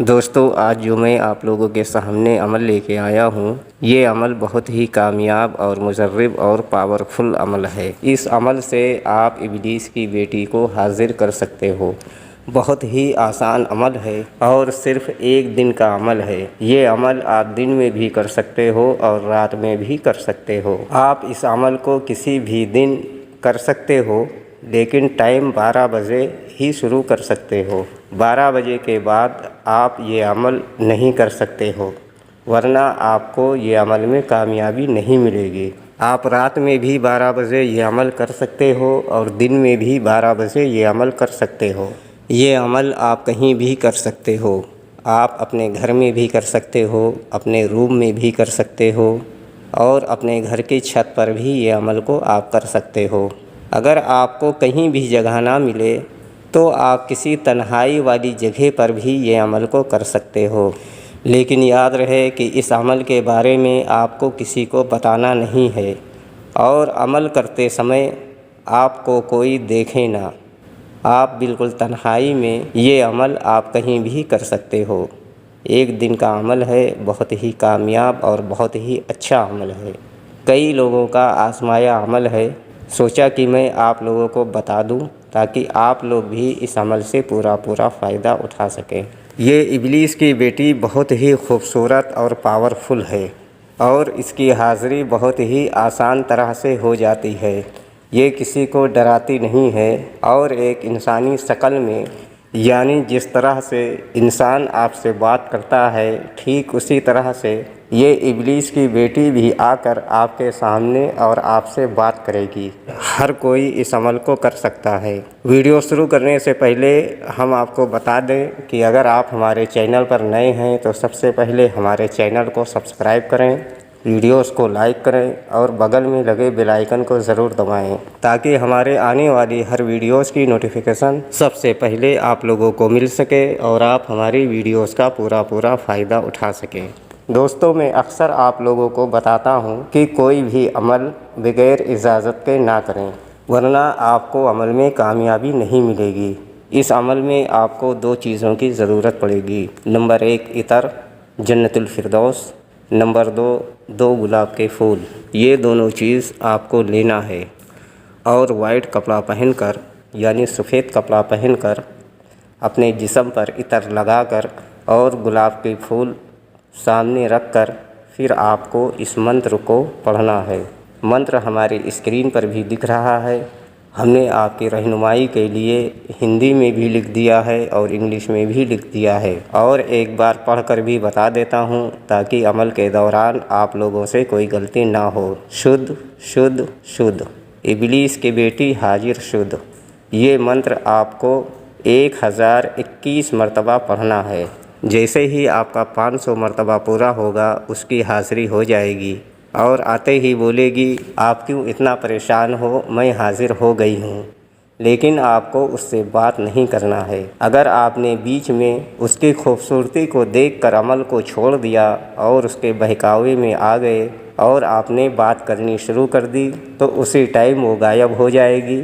دوستو، آج جو میں آپ لوگوں کے سامنے عمل لے کے آیا ہوں، یہ عمل بہت ہی کامیاب اور مجرب اور پاورفل عمل ہے۔ اس عمل سے آپ ابلیس کی بیٹی کو حاضر کر سکتے ہو۔ بہت ہی آسان عمل ہے اور صرف ایک دن کا عمل ہے۔ یہ عمل آپ دن میں بھی کر سکتے ہو اور رات میں بھی کر سکتے ہو۔ آپ اس عمل کو کسی بھی دن کر سکتے ہو، لیکن ٹائم 12 بجے ہی شروع کر سکتے ہو۔ 12 بجے کے بعد آپ یہ عمل نہیں کر سکتے ہو، ورنہ آپ کو یہ عمل میں کامیابی نہیں ملے گی۔ آپ رات میں بھی 12 بجے یہ عمل کر سکتے ہو اور دن میں بھی 12 بجے یہ عمل کر سکتے ہو۔ یہ عمل آپ کہیں بھی کر سکتے ہو۔ آپ اپنے گھر میں بھی کر سکتے ہو، اپنے روم میں بھی کر سکتے ہو، اور اپنے گھر کی چھت پر بھی یہ عمل کو آپ کر سکتے ہو۔ اگر آپ کو کہیں بھی جگہ نہ ملے تو آپ کسی تنہائی والی جگہ پر بھی یہ عمل کو کر سکتے ہو، لیکن یاد رہے کہ اس عمل کے بارے میں آپ کو کسی کو بتانا نہیں ہے، اور عمل کرتے سمے آپ کو کوئی دیکھے نہ۔ آپ بالکل تنہائی میں یہ عمل آپ کہیں بھی کر سکتے ہو۔ ایک دن کا عمل ہے، بہت ہی کامیاب اور بہت ہی اچھا عمل ہے۔ کئی لوگوں کا آزمایا عمل ہے، سوچا کہ میں آپ لوگوں کو بتا دوں تاکہ آپ لوگ بھی اس عمل سے پورا فائدہ اٹھا سکیں۔ یہ ابلیس کی بیٹی بہت ہی خوبصورت اور پاورفل ہے، اور اس کی حاضری بہت ہی آسان طرح سے ہو جاتی ہے۔ یہ کسی کو ڈراتی نہیں ہے، اور ایک انسانی شکل میں، یعنی جس طرح سے انسان آپ سے بات کرتا ہے ٹھیک اسی طرح سے یہ ابلیس کی بیٹی بھی آ کر آپ کے سامنے اور آپ سے بات کرے گی۔ ہر کوئی اس عمل کو کر سکتا ہے۔ ویڈیو شروع کرنے سے پہلے ہم آپ کو بتا دیں کہ اگر آپ ہمارے چینل پر نئے ہیں تو سب سے پہلے ہمارے چینل کو سبسکرائب کریں، ویڈیوز کو لائک کریں اور بغل میں لگے بیل آئیکن کو ضرور دبائیں تاکہ ہمارے آنے والی ہر ویڈیوز کی نوٹیفیکیشن سب سے پہلے آپ لوگوں کو مل سکے اور آپ ہماری ویڈیوز کا پورا فائدہ اٹھا سکیں۔ دوستوں، میں اکثر آپ لوگوں کو بتاتا ہوں کہ کوئی بھی عمل بغیر اجازت کے نہ کریں، ورنہ آپ کو عمل میں کامیابی نہیں ملے گی۔ اس عمل میں آپ کو 2 چیزوں کی ضرورت پڑے گی۔ نمبر 1 عطر جنت الفردوس، نمبر 2 گلاب کے پھول۔ یہ دونوں چیز آپ کو لینا ہے، اور وائٹ کپڑا پہن کر، یعنی سفید کپڑا پہن کر، اپنے جسم پر عطر لگا کر اور گلاب کے پھول سامنے رکھ کر پھر آپ کو اس منتر کو پڑھنا ہے۔ منتر ہماری اسکرین پر بھی دکھ رہا ہے۔ ہم نے آپ کی رہنمائی کے لیے ہندی میں بھی لکھ دیا ہے اور انگلش میں بھی لکھ دیا ہے، اور ایک بار پڑھ کر بھی بتا دیتا ہوں تاکہ عمل کے دوران آپ لوگوں سے کوئی غلطی نہ ہو۔ شدھ شدھ شدھ، ابلیس کی بیٹی حاضر شدھ۔ یہ منتر آپ کو 1021 مرتبہ پڑھنا ہے۔ جیسے ہی آپ کا 500 مرتبہ پورا ہوگا اس کی حاضری ہو جائے گی، اور آتے ہی بولے گی آپ کیوں اتنا پریشان ہو، میں حاضر ہو گئی ہوں۔ لیکن آپ کو اس سے بات نہیں کرنا ہے۔ اگر آپ نے بیچ میں اس کی خوبصورتی کو دیکھ کر عمل کو چھوڑ دیا اور اس کے بہکاوے میں آ گئے اور آپ نے بات کرنی شروع کر دی تو اسی ٹائم وہ غائب ہو جائے گی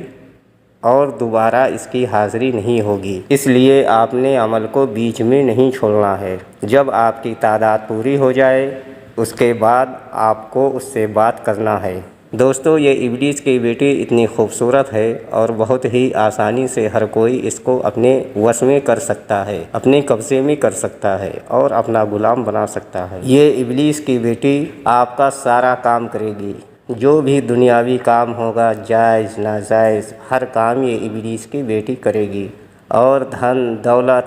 اور دوبارہ اس کی حاضری نہیں ہوگی۔ اس لیے آپ نے عمل کو بیچ میں نہیں چھوڑنا ہے۔ جب آپ کی تعداد پوری ہو جائے اس کے بعد آپ کو اس سے بات کرنا ہے۔ دوستو، یہ ابلیس کی بیٹی اتنی خوبصورت ہے اور بہت ہی آسانی سے ہر کوئی اس کو اپنے وش میں کر سکتا ہے، اپنے قبضے میں کر سکتا ہے اور اپنا غلام بنا سکتا ہے۔ یہ ابلیس کی بیٹی آپ کا سارا کام کرے گی۔ جو بھی دنیاوی کام ہوگا، جائز ناجائز، ہر کام یہ ابلیس کی بیٹی کرے گی، اور دھن دولت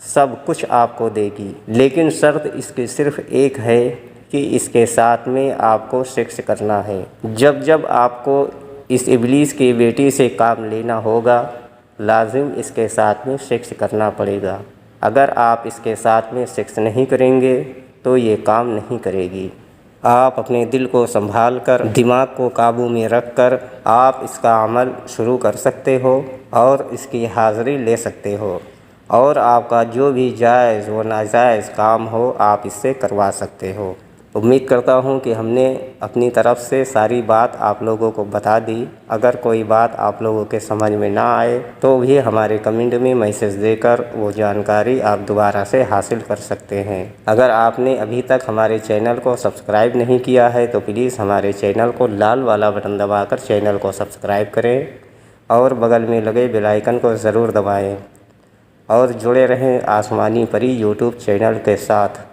سب کچھ آپ کو دے گی، لیکن شرط اس کی صرف ایک ہے کہ اس کے ساتھ میں آپ کو سیکس کرنا ہے۔ جب آپ کو اس ابلیس کی بیٹی سے کام لینا ہوگا، لازم اس کے ساتھ میں سیکس کرنا پڑے گا۔ اگر آپ اس کے ساتھ میں سیکس نہیں کریں گے تو یہ کام نہیں کرے گی۔ آپ اپنے دل کو سنبھال کر، دماغ کو قابو میں رکھ کر آپ اس کا عمل شروع کر سکتے ہو اور اس کی حاضری لے سکتے ہو، اور آپ کا جو بھی جائز و ناجائز کام ہو آپ اس سے کروا سکتے ہو۔ امید کرتا ہوں کہ ہم نے اپنی طرف سے ساری بات آپ لوگوں کو بتا دی۔ اگر کوئی بات آپ لوگوں کے سمجھ میں نہ آئے تو بھی ہمارے کمنٹ میں میسج دے کر وہ جانکاری آپ دوبارہ سے حاصل کر سکتے ہیں۔ اگر آپ نے ابھی تک ہمارے چینل کو سبسکرائب نہیں کیا ہے تو پلیز ہمارے چینل کو لال والا بٹن دبا کر چینل کو سبسکرائب کریں اور بغل میں لگے بیل آئیکن کو ضرور دبائیں اور جڑے رہیں آسمانی پری یوٹیوب چینل کے ساتھ۔